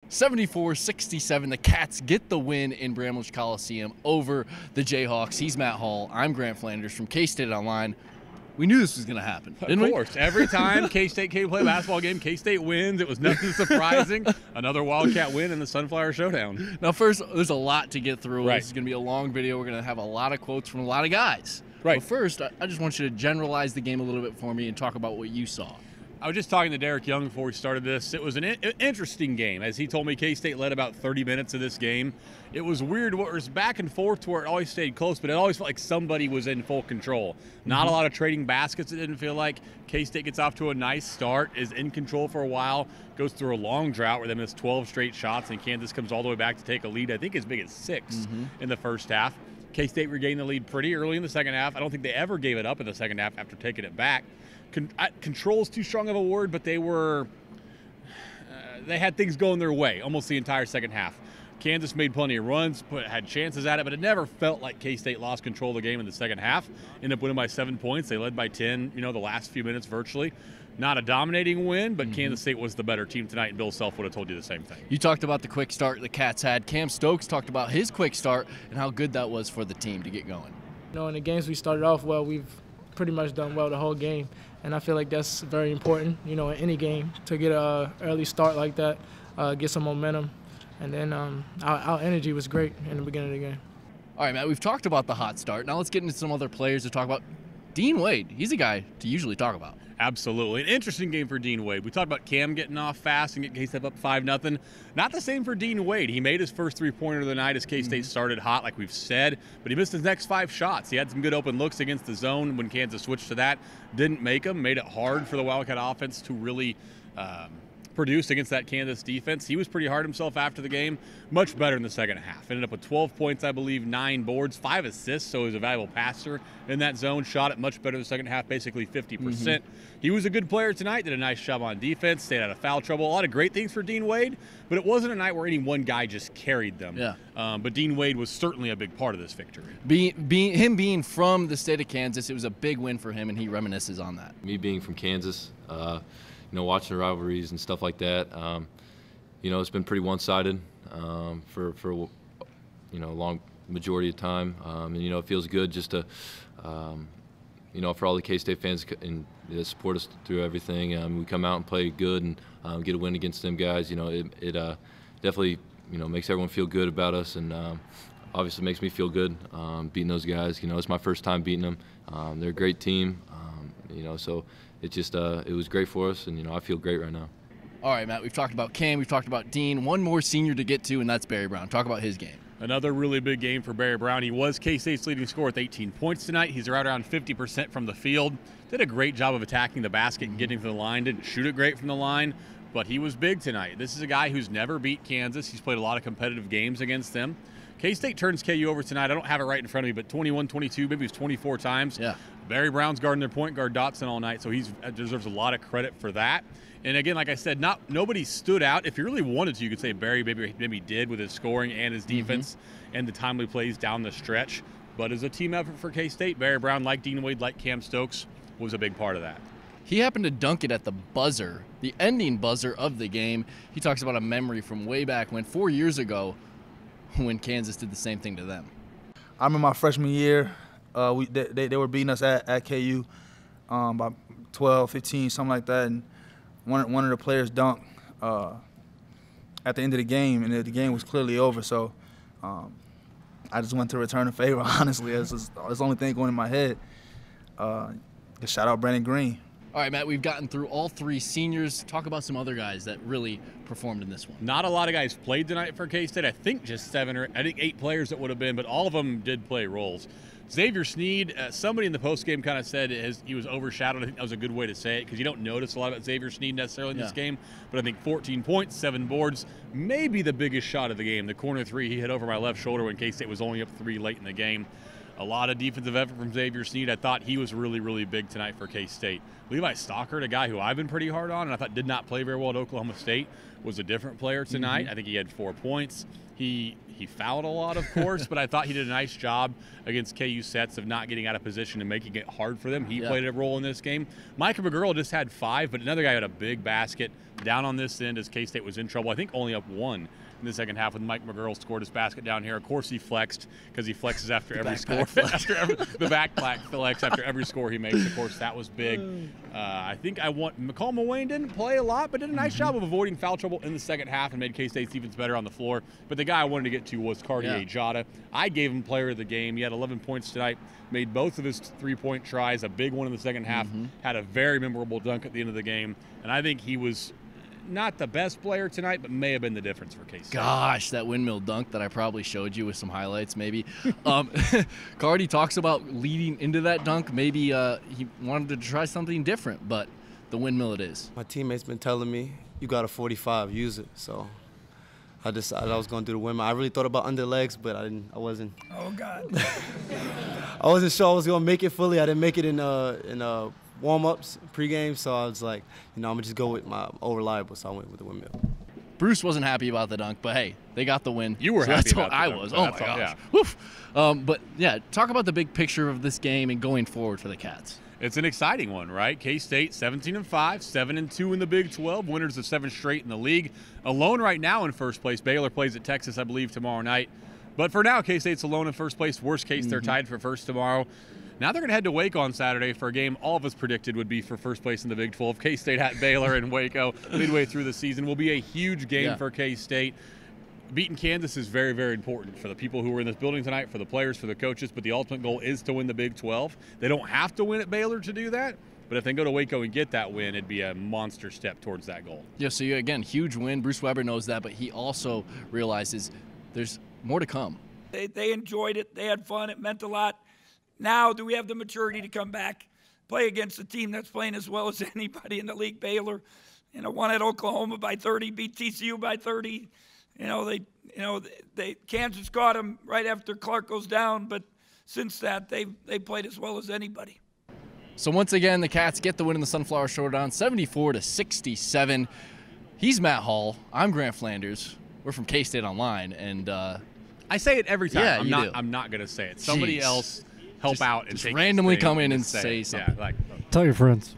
74-67, the Cats get the win in Bramlage Coliseum over the Jayhawks. He's Matt Hall. I'm Grant Flanders from K-State Online. We knew this was going to happen, didn't we? Of course. Every time K-State came to play a basketball game, K-State wins. It was nothing surprising. Another Wildcat win in the Sunflower Showdown. Now, first, there's a lot to get through. Right. This is going to be a long video. We're going to have a lot of quotes from a lot of guys. Right. But first, I just want you to generalize the game a little bit for me and talk about what you saw. I was just talking to Derek Young before we started this. It was an interesting game. As he told me, K-State led about 30 minutes of this game. It was weird. It was back and forth to where it always stayed close, but it always felt like somebody was in full control. Not a lot of trading baskets, it didn't feel like. K-State gets off to a nice start, is in control for a while, goes through a long drought where they missed 12 straight shots, and Kansas comes all the way back to take a lead, I think as big as 6 in the first half. K-State regained the lead pretty early in the second half. I don't think they ever gave it up in the second half after taking it back. Control's too strong of a word, but they had things going their way almost the entire second half. Kansas made plenty of runs, had chances at it, but it never felt like K-State lost control of the game in the second half. Ended up winning by 7 points. They led by 10, the last few minutes virtually. Not a dominating win, but Kansas State was the better team tonight, and Bill Self would have told you the same thing. You talked about the quick start the Cats had. Cam Stokes talked about his quick start and how good that was for the team to get going. In the games we started off well, we've pretty much done well the whole game, and I feel like that's very important, in any game, to get an early start like that, get some momentum, and then our energy was great in the beginning of the game. All right, Matt, we've talked about the hot start. Now let's get into some other players to talk about. Dean Wade, he's a guy to usually talk about. Absolutely. An interesting game for Dean Wade. We talked about Cam getting off fast and getting K-State up 5-0. Not the same for Dean Wade. He made his first three-pointer of the night as K-State started hot, like we've said, but he missed his next 5 shots. He had some good open looks against the zone when Kansas switched to that. Didn't make them. Made it hard for the Wildcat offense to really produced against that Kansas defense. He was pretty hard himself after the game. Much better in the second half. Ended up with 12 points, I believe, 9 boards, 5 assists, so he was a valuable passer in that zone. Shot it much better in the second half, basically 50%. He was a good player tonight, did a nice job on defense, stayed out of foul trouble. A lot of great things for Dean Wade, but it wasn't a night where any one guy just carried them. Yeah. But Dean Wade was certainly a big part of this victory. Him being from the state of Kansas, it was a big win for him, and he reminisces on that. Me being from Kansas, watching the rivalries and stuff like that, it's been pretty one-sided for a long majority of time, and it feels good just to for all the K-State fans and support us through everything. We come out and play good and get a win against them guys. It definitely makes everyone feel good about us, and obviously makes me feel good beating those guys. It's my first time beating them. They're a great team, so. It just it was great for us, and I feel great right now. All right, Matt, we've talked about Cam, we've talked about Dean. One more senior to get to, and that's Barry Brown. Talk about his game. Another really big game for Barry Brown. He was K-State's leading scorer with 18 points tonight. He's right around 50% from the field. Did a great job of attacking the basket and getting to the line. Didn't shoot it great from the line, but he was big tonight. This is a guy who's never beat Kansas. He's played a lot of competitive games against them. K-State turns KU over tonight. I don't have it right in front of me, but 21, 22, maybe it was 24 times. Yeah. Barry Brown's guarding their point guard Dotson all night, so he deserves a lot of credit for that. And again, like I said, nobody stood out. If you really wanted to, you could say Barry maybe did with his scoring and his defense and the timely plays down the stretch. But as a team effort for K-State, Barry Brown, like Dean Wade, like Cam Stokes, was a big part of that. He happened to dunk it at the buzzer, the ending buzzer of the game. He talks about a memory from way back when, 4 years ago, when Kansas did the same thing to them. I remember my freshman year, they were beating us at KU by 12, 15, something like that, and one of the players dunked at the end of the game, and the game was clearly over. So I just went to return a favor, honestly. It's the only thing going in my head. Shout out Brandon Green. All right, Matt, we've gotten through all 3 seniors. Talk about some other guys that really performed in this one. Not a lot of guys played tonight for K-State. I think just 8 players that would have been, but all of them did play roles. Xavier Sneed, somebody in the postgame kind of said he was overshadowed. I think that was a good way to say it because you don't notice a lot about Xavier Sneed necessarily in this game. But I think 14 points, 7 boards, maybe the biggest shot of the game. The corner 3 he hit over my left shoulder when K-State was only up 3 late in the game. A lot of defensive effort from Xavier Sneed. I thought he was really, really big tonight for K-State. Levi Stockard, a guy who I've been pretty hard on and I thought did not play very well at Oklahoma State, was a different player tonight. I think he had 4 points. He fouled a lot, of course, but I thought he did a nice job against KU sets of not getting out of position and making it hard for them. He played a role in this game. Micah McGurl just had 5, but another guy had a big basket down on this end as K-State was in trouble. I think only up 1 in the second half when Mike McGurl scored his basket down here. Of course, he flexed because he flexes after every score. The backpack flex after every score he makes. Of course, that was big. I think McCall Muane didn't play a lot, but did a nice job of avoiding foul trouble in the second half and made K-State's defense better on the floor. But the guy I wanted to get to was Cartier Jada. I gave him player of the game. He had 11 points tonight, made both of his 3-point tries, a big one in the second half, had a very memorable dunk at the end of the game. And I think he was not the best player tonight, but may have been the difference for K-State. Gosh, that windmill dunk that I probably showed you with some highlights maybe. Cardi talks about leading into that dunk. Maybe he wanted to try something different, but the windmill it is. My teammates been telling me, you got a 45, use it. So I decided I was going to do the windmill. I really thought about under legs, but I wasn't. Oh, God. I wasn't sure I was going to make it fully. I didn't make it in warm-ups, pregame, so I was like, I'm going to just go with my old reliable, so I went with the windmill. Bruce wasn't happy about the dunk, but hey, they got the win. You were happy about the I dunk, was. but Oh, my that's all, gosh. yeah. Woof. But, yeah, talk about the big picture of this game and going forward for the Cats. It's an exciting one, right? K-State 17-5, 7-2 in the Big 12, winners of 7 straight in the league. Alone right now in first place. Baylor plays at Texas, I believe, tomorrow night. But for now, K-State's alone in first place. Worst case, they're tied for first tomorrow. Now they're going to head to Waco on Saturday for a game all of us predicted would be for first place in the Big 12. K-State at Baylor and Waco midway through the season will be a huge game for K-State. Beating Kansas is very, very important for the people who were in this building tonight, for the players, for the coaches, but the ultimate goal is to win the Big 12. They don't have to win at Baylor to do that, but if they go to Waco and get that win, it'd be a monster step towards that goal. Yeah, so again, huge win. Bruce Weber knows that, but he also realizes there's more to come. They enjoyed it. They had fun. It meant a lot. Now, do we have the maturity to come back, play against a team that's playing as well as anybody in the league? Baylor, won at Oklahoma by 30, beat TCU by 30. Kansas got them right after Clark goes down, but since that, they played as well as anybody. So once again, the Cats get the win in the Sunflower Showdown, 74-67. He's Matt Hall. I'm Grant Flanders. We're from K-StateOnline, and I say it every time. Yeah, I'm not going to say it. Somebody else help out and just take randomly this thing come in and say say it. something. Yeah, Tell your friends.